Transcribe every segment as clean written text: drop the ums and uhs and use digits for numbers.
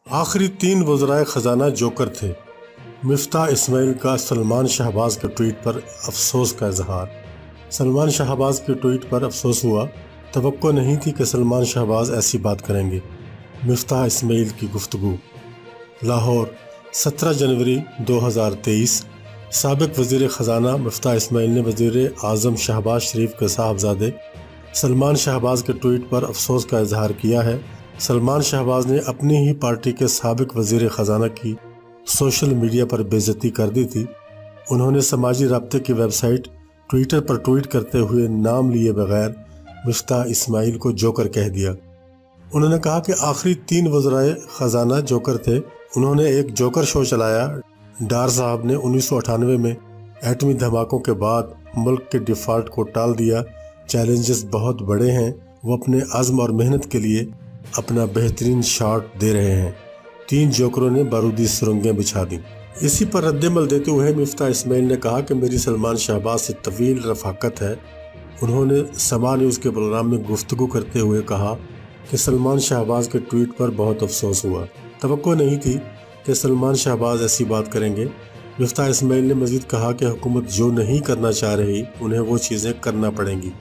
आखिरी 3 वज़राए ख़जाना जोकर थे। मिफ्ताह इस्माइल का सलमान शहबाज के ट्वीट पर अफसोस का इजहार। सलमान शहबाज के ट्वीट पर अफसोस हुआ। तवक्को नहीं थी कि सलमान शहबाज ऐसी बात करेंगे। मिफ्ताह इस्माइल की गुफ्तगू। लाहौर, 17 जनवरी 2023। साबिक़ वज़ीर ख़जाना मिफ्ताह इस्माइल ने वज़ीर आज़म शहबाज शरीफ के साहबजादे सलमान शहबाज के ट्वीट पर अफसोस का इजहार किया है। सलमान शहबाज ने अपनी ही पार्टी के साबिक़ वज़ीर ख़जाना की सोशल मीडिया पर बेइज्जती कर दी थी। उन्होंने समाजी राब्ते की वेबसाइट ट्विटर पर ट्वीट करते हुए नाम लिए बगैर मिफ्ताह इस्माइल को जोकर कह दिया। उन्होंने कहा कि आखिरी 3 वज़राए ख़जाना जोकर थे। उन्होंने एक जोकर शो चलाया। डार साहब ने 1998 में एटमी धमाकों के बाद मुल्क के डिफ़ॉल्ट को टाल दिया। चैलेंजेस बहुत बड़े हैं। वो अपने अज़्म और मेहनत के लिए अपना बेहतरीन शॉट दे रहे हैं। 3 जोकरों ने बारूदी सुरंगें बिछा दी। इसी पर रद्दमल देते हुए मिफ्ताह इस्माइल ने कहा कि मेरी सलमान शहबाज से तवील रफ़ाकत है। उन्होंने समा न्यूज़ के प्रोग्राम में गुफ्तगू करते हुए कहा कि सलमान शहबाज के ट्वीट पर बहुत अफसोस हुआ। तवक्को नहीं थी कि सलमान शहबाज ऐसी बात करेंगे। मिफ्ताह इस्माइल ने मज़ीद कहा कि हुकूमत जो नहीं करना चाह रही उन्हें वो चीज़ें करना पड़ेंगी।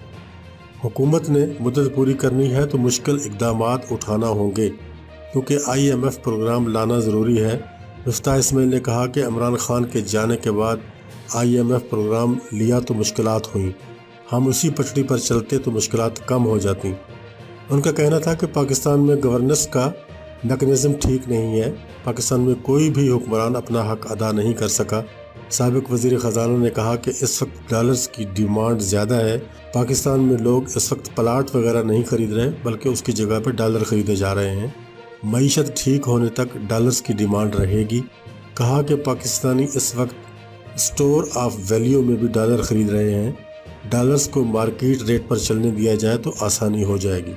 हुकूमत ने मुद्दत पूरी करनी है तो मुश्किल इक़दामात उठाना होंगे क्योंकि IMF प्रोग्राम लाना ज़रूरी है। मिफ्ताह इस्माइल ने कहा कि इमरान खान के जाने के बाद IMF प्रोग्राम लिया तो मुश्किलात हुई। हम उसी पटड़ी पर चलते तो मुश्किलात कम हो जाती। उनका कहना था कि पाकिस्तान में गवर्नेंस का मैकेनिज़्म ठीक नहीं है। पाकिस्तान में कोई भी हुक्मरान अपना हक अदा नहीं कर सका। साबिक़ वज़ीर ख़जाना ने कहा कि इस वक्त डॉलर्स की डिमांड ज़्यादा है। पाकिस्तान में लोग इस वक्त प्लाट वगैरह नहीं ख़रीद रहे बल्कि उसकी जगह पर डॉलर ख़रीदे जा रहे हैं। मईशत ठीक होने तक डॉलर्स की डिमांड रहेगी। कहा कि पाकिस्तानी इस वक्त स्टोर ऑफ वैल्यू में भी डॉलर ख़रीद रहे हैं। डॉलर्स को मार्केट रेट पर चलने दिया जाए तो आसानी हो जाएगी।